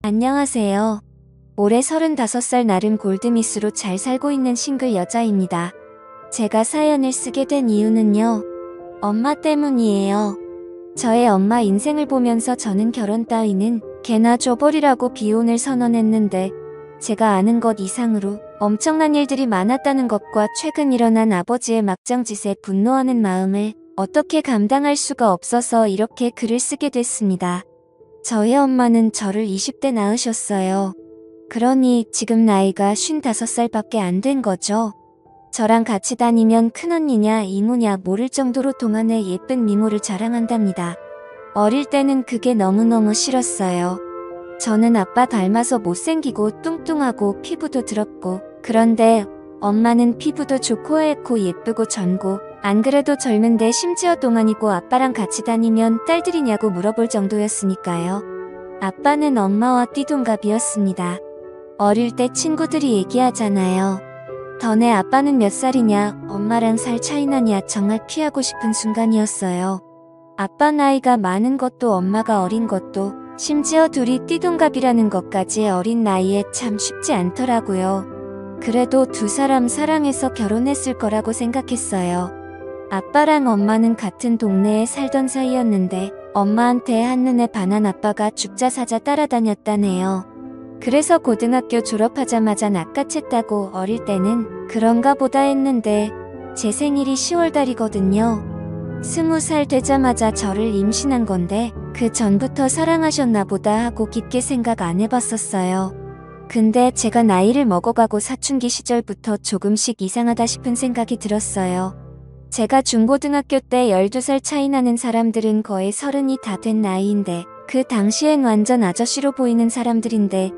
안녕하세요. 올해 35살 나름 골드미스로 잘 살고 있는 싱글 여자입니다. 제가 사연을 쓰게 된 이유는요. 엄마 때문이에요. 저의 엄마 인생을 보면서 저는 결혼 따위는 개나 줘버리라고 비혼을 선언했는데 제가 아는 것 이상으로 엄청난 일들이 많았다는 것과 최근 일어난 아버지의 막장짓에 분노하는 마음을 어떻게 감당할 수가 없어서 이렇게 글을 쓰게 됐습니다. 저희 엄마는 저를 20대 낳으셨어요. 그러니 지금 나이가 55살밖에 안 된 거죠. 저랑 같이 다니면 큰언니냐 이모냐 모를 정도로 동안의 예쁜 미모를 자랑한답니다. 어릴 때는 그게 너무너무 싫었어요. 저는 아빠 닮아서 못생기고 뚱뚱하고 피부도 더럽고, 그런데 엄마는 피부도 좋고 하얗고 예쁘고 젊고, 안 그래도 젊은데 심지어 동안이고 아빠랑 같이 다니면 딸들이냐고 물어볼 정도였으니까요. 아빠는 엄마와 띠동갑이었습니다. 어릴 때 친구들이 얘기하잖아요. 너네 아빠는 몇 살이냐, 엄마랑 살 차이 나냐. 정말 피하고 싶은 순간이었어요. 아빠 나이가 많은 것도 엄마가 어린 것도, 심지어 둘이 띠동갑이라는 것까지 어린 나이에 참 쉽지 않더라고요. 그래도 두 사람 사랑해서 결혼했을 거라고 생각했어요. 아빠랑 엄마는 같은 동네에 살던 사이였는데 엄마한테 한눈에 반한 아빠가 죽자 사자 따라다녔다네요. 그래서 고등학교 졸업하자마자 낚아챘다고 어릴 때는 그런가 보다 했는데 제 생일이 10월달이거든요. 20살 되자마자 저를 임신한 건데 그 전부터 사랑하셨나 보다 하고 깊게 생각 안 해봤었어요. 근데 제가 나이를 먹어가고 사춘기 시절부터 조금씩 이상하다 싶은 생각이 들었어요. 제가 중고등학교 때 12살 차이 나는 사람들은 거의 30이 다 된 나이인데 그 당시엔 완전 아저씨로 보이는 사람들인데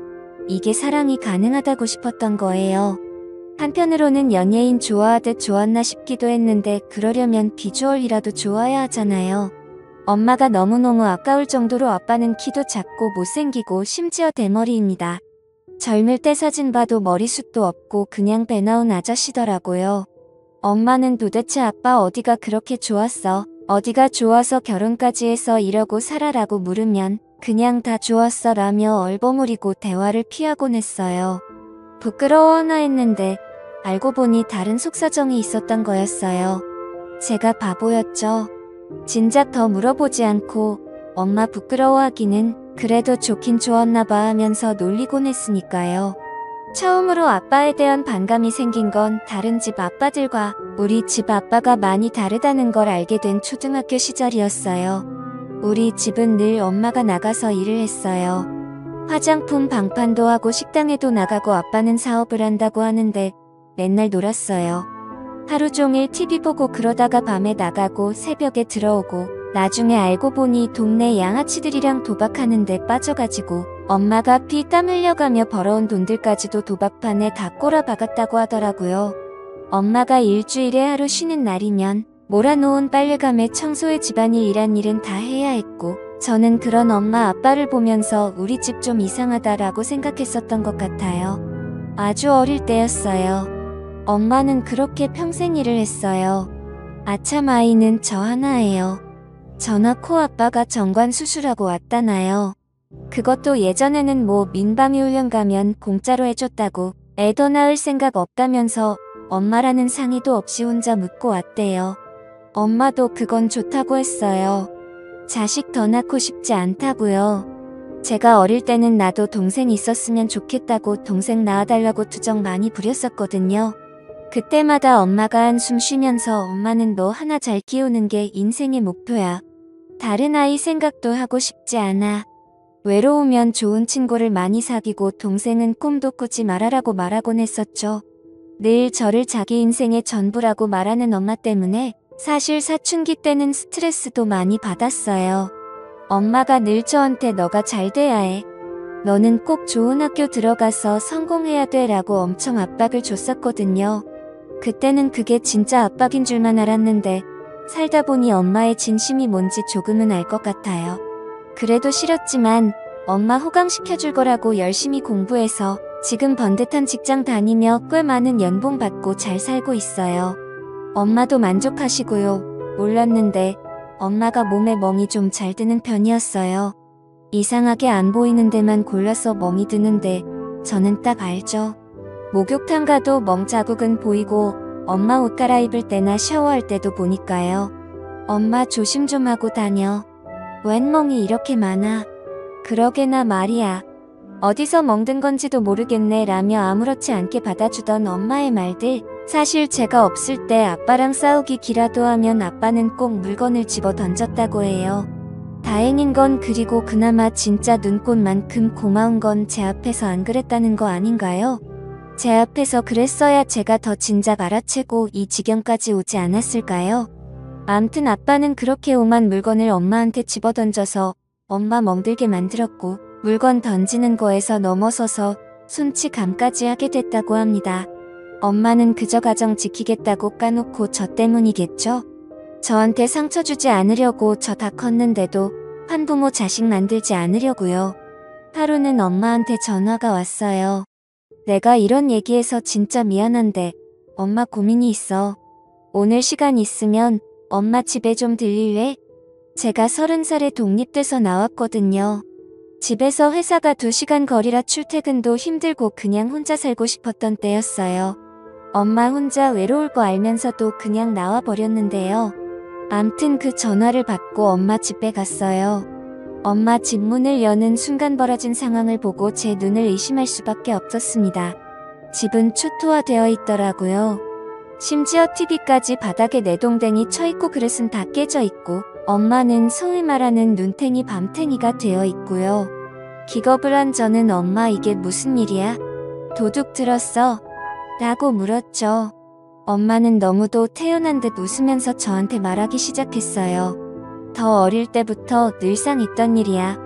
이게 사랑이 가능하다고 싶었던 거예요. 한편으로는 연예인 좋아하듯 좋았나 싶기도 했는데 그러려면 비주얼이라도 좋아야 하잖아요. 엄마가 너무너무 아까울 정도로 아빠는 키도 작고 못생기고 심지어 대머리입니다. 젊을 때 사진 봐도 머리숱도 없고 그냥 배 나온 아저씨더라고요. 엄마는 도대체 아빠 어디가 그렇게 좋았어? 어디가 좋아서 결혼까지 해서 이러고 살아라고 물으면 그냥 다 좋았어 라며 얼버무리고 대화를 피하곤 했어요. 부끄러워하나 했는데 알고 보니 다른 속사정이 있었던 거였어요. 제가 바보였죠. 진작 더 물어보지 않고 엄마 부끄러워하기는 그래도 좋긴 좋았나 봐 하면서 놀리곤 했으니까요. 처음으로 아빠에 대한 반감이 생긴 건 다른 집 아빠들과 우리 집 아빠가 많이 다르다는 걸 알게 된 초등학교 시절이었어요. 우리 집은 늘 엄마가 나가서 일을 했어요. 화장품 방판도 하고 식당에도 나가고 아빠는 사업을 한다고 하는데 맨날 놀았어요. 하루 종일 TV 보고 그러다가 밤에 나가고 새벽에 들어오고 나중에 알고 보니 동네 양아치들이랑 도박하는데 빠져가지고 엄마가 피 땀 흘려가며 벌어온 돈들까지도 도박판에 다 꼬라박았다고 하더라고요. 엄마가 일주일에 하루 쉬는 날이면 몰아놓은 빨래감에 청소에 집안일 이란 일은 다 해야 했고 저는 그런 엄마 아빠를 보면서 우리 집 좀 이상하다라고 생각했었던 것 같아요. 아주 어릴 때였어요. 엄마는 그렇게 평생 일을 했어요. 아참 아이는 저 하나예요. 저나 코아빠가 정관 수술하고 왔다나요. 그것도 예전에는 뭐 민방위 훈련 가면 공짜로 해줬다고 애 더 낳을 생각 없다면서 엄마라는 상의도 없이 혼자 묻고 왔대요. 엄마도 그건 좋다고 했어요. 자식 더 낳고 싶지 않다고요. 제가 어릴 때는 나도 동생 있었으면 좋겠다고 동생 낳아달라고 투정 많이 부렸었거든요. 그때마다 엄마가 한숨 쉬면서 엄마는 너 하나 잘 키우는 게 인생의 목표야. 다른 아이 생각도 하고 싶지 않아. 외로우면 좋은 친구를 많이 사귀고 동생은 꿈도 꾸지 말아라고 말하곤 했었죠. 늘 저를 자기 인생의 전부라고 말하는 엄마 때문에 사실 사춘기 때는 스트레스도 많이 받았어요. 엄마가 늘 저한테 너가 잘 돼야 해. 너는 꼭 좋은 학교 들어가서 성공해야 돼 라고 엄청 압박을 줬었거든요. 그때는 그게 진짜 압박인 줄만 알았는데 살다 보니 엄마의 진심이 뭔지 조금은 알 것 같아요. 그래도 싫었지만 엄마 호강시켜줄 거라고 열심히 공부해서 지금 번듯한 직장 다니며 꽤 많은 연봉 받고 잘 살고 있어요. 엄마도 만족하시고요. 몰랐는데 엄마가 몸에 멍이 좀 잘 드는 편이었어요. 이상하게 안 보이는 데만 골라서 멍이 드는데 저는 딱 알죠. 목욕탕 가도 멍 자국은 보이고 엄마 옷 갈아입을 때나 샤워할 때도 보니까요. 엄마 조심 좀 하고 다녀. 웬 멍이 이렇게 많아. 그러게나 말이야. 어디서 멍든 건지도 모르겠네 라며 아무렇지 않게 받아주던 엄마의 말들. 사실 제가 없을 때 아빠랑 싸우기 기라도 하면 아빠는 꼭 물건을 집어 던졌다고 해요. 다행인 건 그리고 그나마 진짜 눈꽃만큼 고마운 건 제 앞에서 안 그랬다는 거 아닌가요? 제 앞에서 그랬어야 제가 더 진작 알아채고 이 지경까지 오지 않았을까요? 암튼 아빠는 그렇게 오만 물건을 엄마한테 집어던져서 엄마 멍들게 만들었고 물건 던지는 거에서 넘어서서 손찌감까지 하게 됐다고 합니다. 엄마는 그저 가정 지키겠다고 까놓고 저 때문이겠죠? 저한테 상처 주지 않으려고 저 다 컸는데도 한부모 자식 만들지 않으려고요. 하루는 엄마한테 전화가 왔어요. 내가 이런 얘기해서 진짜 미안한데 엄마 고민이 있어. 오늘 시간 있으면 엄마 집에 좀 들릴래? 제가 30살에 독립돼서 나왔거든요. 집에서 회사가 2시간 거리라 출퇴근도 힘들고 그냥 혼자 살고 싶었던 때였어요. 엄마 혼자 외로울 거 알면서도 그냥 나와버렸는데요. 암튼 그 전화를 받고 엄마 집에 갔어요. 엄마 집 문을 여는 순간 벌어진 상황을 보고 제 눈을 의심할 수밖에 없었습니다. 집은 초토화되어 있더라고요. 심지어 TV까지 바닥에 내동댕이 쳐있고 그릇은 다 깨져 있고 엄마는 소위 말하는 눈탱이 밤탱이가 되어 있고요. 기겁을 한 저는 엄마 이게 무슨 일이야? 도둑 들었어? 라고 물었죠. 엄마는 너무도 태연한 듯 웃으면서 저한테 말하기 시작했어요. 더 어릴 때부터 늘상 있던 일이야.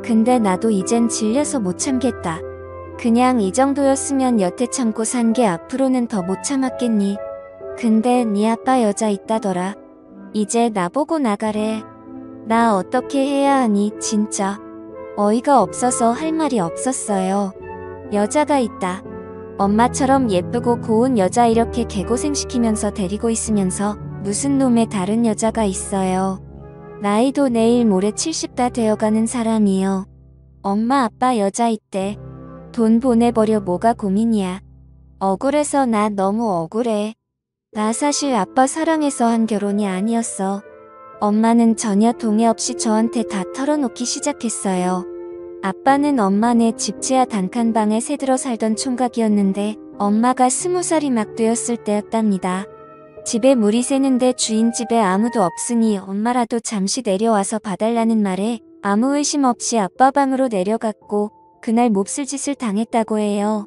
근데 나도 이젠 질려서 못 참겠다. 그냥 이 정도였으면 여태 참고 산 게 앞으로는 더 못 참았겠니? 근데 네 아빠 여자 있다더라. 이제 나보고 나가래. 나 어떻게 해야 하니 진짜. 어이가 없어서 할 말이 없었어요. 여자가 있다. 엄마처럼 예쁘고 고운 여자 이렇게 개고생시키면서 데리고 있으면서 무슨 놈의 다른 여자가 있어요. 나이도 내일 모레 70 다 되어가는 사람이요. 엄마 아빠 여자 있대. 돈 보내버려 뭐가 고민이야. 억울해서 나 너무 억울해. 나 사실 아빠 사랑해서 한 결혼이 아니었어. 엄마는 전혀 동의 없이 저한테 다 털어놓기 시작했어요. 아빠는 엄마네 집 지하 단칸방에 새들어 살던 총각이었는데 엄마가 20살이 막 되었을 때였답니다. 집에 물이 새는데 주인 집에 아무도 없으니 엄마라도 잠시 내려와서 봐달라는 말에 아무 의심 없이 아빠 방으로 내려갔고 그날 몹쓸 짓을 당했다고 해요.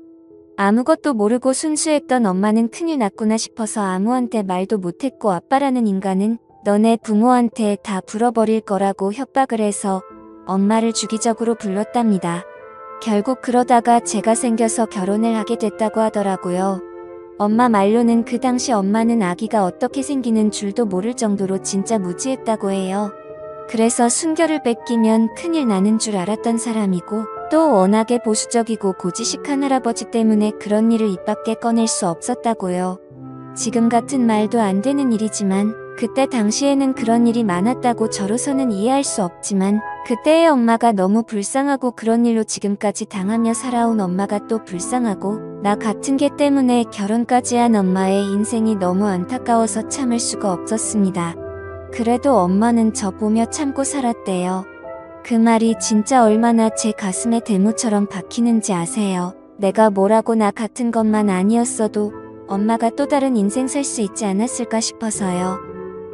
아무것도 모르고 순수했던 엄마는 큰일 났구나 싶어서 아무한테 말도 못했고 아빠라는 인간은 너네 부모한테 다 불어버릴 거라고 협박을 해서 엄마를 주기적으로 불렀답니다. 결국 그러다가 제가 생겨서 결혼을 하게 됐다고 하더라고요. 엄마 말로는 그 당시 엄마는 아기가 어떻게 생기는 줄도 모를 정도로 진짜 무지했다고 해요. 그래서 순결을 뺏기면 큰일 나는 줄 알았던 사람이고 또 워낙에 보수적이고 고지식한 할아버지 때문에 그런 일을 입 밖에 꺼낼 수 없었다고요. 지금 같은 말도 안 되는 일이지만 그때 당시에는 그런 일이 많았다고 저로서는 이해할 수 없지만 그때의 엄마가 너무 불쌍하고 그런 일로 지금까지 당하며 살아온 엄마가 또 불쌍하고 나 같은 게 때문에 결혼까지 한 엄마의 인생이 너무 안타까워서 참을 수가 없었습니다. 그래도 엄마는 저 보며 참고 살았대요. 그 말이 진짜 얼마나 제 가슴에 대무처럼 박히는지 아세요? 내가 뭐라고 나 같은 것만 아니었어도 엄마가 또 다른 인생 살 수 있지 않았을까 싶어서요.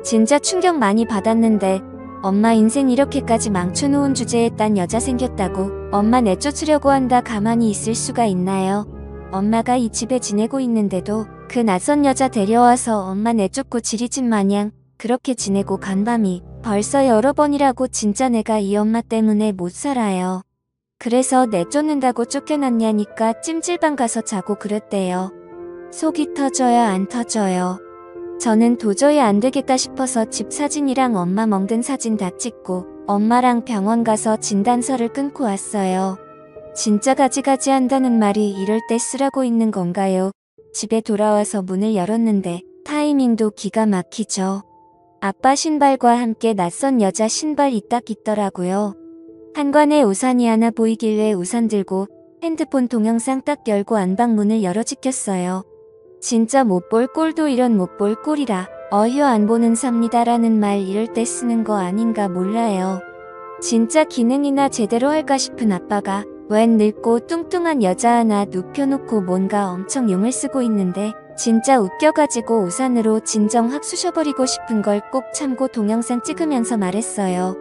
진짜 충격 많이 받았는데 엄마 인생 이렇게까지 망쳐놓은 주제에 딴 여자 생겼다고 엄마 내쫓으려고 한다 가만히 있을 수가 있나요? 엄마가 이 집에 지내고 있는데도 그 낯선 여자 데려와서 엄마 내쫓고 지리집 마냥 그렇게 지내고 간 밤이 벌써 여러 번이라고 진짜 내가 이 엄마 때문에 못 살아요. 그래서 내쫓는다고 쫓겨났냐니까 찜질방 가서 자고 그랬대요. 속이 터져요 안 터져요. 저는 도저히 안 되겠다 싶어서 집 사진이랑 엄마 멍든 사진 다 찍고 엄마랑 병원 가서 진단서를 끊고 왔어요. 진짜 가지가지 한다는 말이 이럴 때 쓰라고 있는 건가요? 집에 돌아와서 문을 열었는데 타이밍도 기가 막히죠. 아빠 신발과 함께 낯선 여자 신발이 딱 있더라고요. 한관에 우산이 하나 보이길래 우산 들고 핸드폰 동영상 딱 열고 안방문을 열어 지켰어요. 진짜 못 볼 꼴도 이런 못 볼 꼴이라 어휴 안 보는 삽니다라는 말 이럴 때 쓰는 거 아닌가 몰라요. 진짜 기능이나 제대로 할까 싶은 아빠가 웬 늙고 뚱뚱한 여자 하나 눕혀놓고 뭔가 엄청 용을 쓰고 있는데 진짜 웃겨가지고 우산으로 진정 확 쑤셔버리고 싶은 걸 꼭 참고 동영상 찍으면서 말했어요.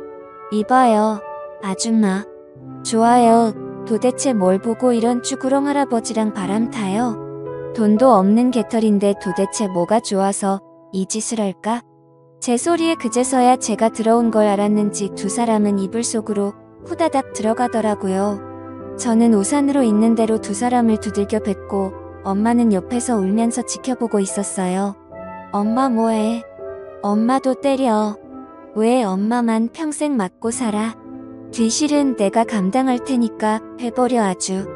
이봐요, 아줌마. 좋아요. 도대체 뭘 보고 이런 쭈구렁 할아버지랑 바람 타요? 돈도 없는 개털인데 도대체 뭐가 좋아서 이 짓을 할까? 제 소리에 그제서야 제가 들어온 걸 알았는지 두 사람은 이불 속으로 후다닥 들어가더라고요. 저는 우산으로 있는 대로 두 사람을 두들겨 뱉고 엄마는 옆에서 울면서 지켜보고 있었어요. 엄마 뭐해? 엄마도 때려. 왜 엄마만 평생 맞고 살아? 뒤실은 내가 감당할 테니까 해버려 아주.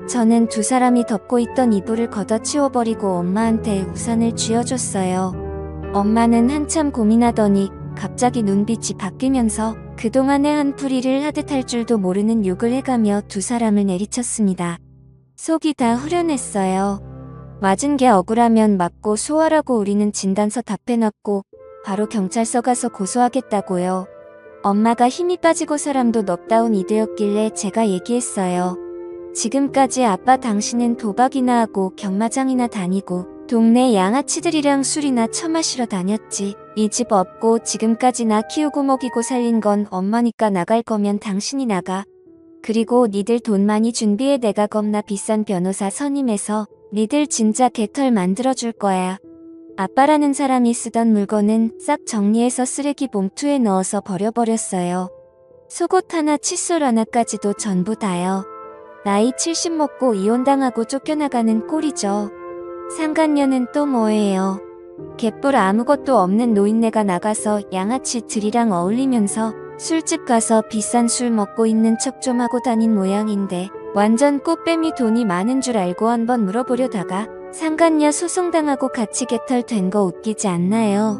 저는 두 사람이 덮고 있던 이불을 걷어치워버리고 엄마한테 우산을 쥐어줬어요. 엄마는 한참 고민하더니 갑자기 눈빛이 바뀌면서 그동안의 한풀이를 하듯 할 줄도 모르는 욕을 해가며 두 사람을 내리쳤습니다. 속이 다 후련했어요. 맞은 게 억울하면 맞고 소화라고 우리는 진단서 답해놨고 바로 경찰서 가서 고소하겠다고요. 엄마가 힘이 빠지고 사람도 넙다운 이대였길래 제가 얘기했어요. 지금까지 아빠 당신은 도박이나 하고 경마장이나 다니고 동네 양아치들이랑 술이나 처마시러 다녔지. 이 집 없고 지금까지 나 키우고 먹이고 살린 건 엄마니까 나갈 거면 당신이 나가. 그리고 니들 돈 많이 준비해 내가 겁나 비싼 변호사 선임해서 니들 진짜 개털 만들어줄 거야. 아빠라는 사람이 쓰던 물건은 싹 정리해서 쓰레기 봉투에 넣어서 버려버렸어요. 속옷 하나 칫솔 하나까지도 전부 다요. 나이 70 먹고 이혼당하고 쫓겨나가는 꼴이죠. 상간녀는 또 뭐예요. 개뿔 아무것도 없는 노인네가 나가서 양아치들이랑 어울리면서 술집 가서 비싼 술 먹고 있는 척 좀 하고 다닌 모양인데 완전 꽃뱀이 돈이 많은 줄 알고 한번 물어보려다가 상간녀 소송당하고 같이 개털 된 거 웃기지 않나요?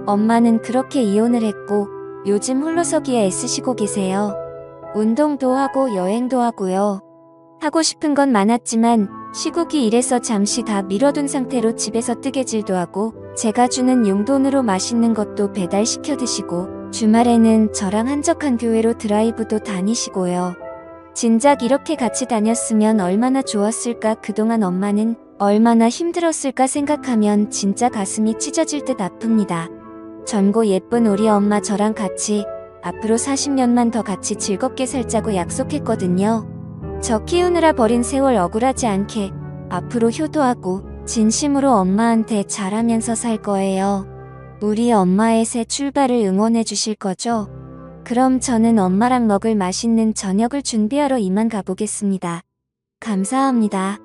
엄마는 그렇게 이혼을 했고 요즘 홀로서기에 애쓰시고 계세요. 운동도 하고 여행도 하고요. 하고 싶은 건 많았지만 시국이 이래서 잠시 다 미뤄둔 상태로 집에서 뜨개질도 하고 제가 주는 용돈으로 맛있는 것도 배달시켜 드시고 주말에는 저랑 한적한 교회로 드라이브도 다니시고요. 진작 이렇게 같이 다녔으면 얼마나 좋았을까. 그동안 엄마는 얼마나 힘들었을까 생각하면 진짜 가슴이 찢어질 듯 아픕니다. 젊고 예쁜 우리 엄마 저랑 같이 앞으로 40년만 더 같이 즐겁게 살자고 약속했거든요. 저 키우느라 버린 세월 억울하지 않게 앞으로 효도하고 진심으로 엄마한테 잘하면서 살 거예요. 우리 엄마의 새 출발을 응원해 주실 거죠? 그럼 저는 엄마랑 먹을 맛있는 저녁을 준비하러 이만 가보겠습니다. 감사합니다.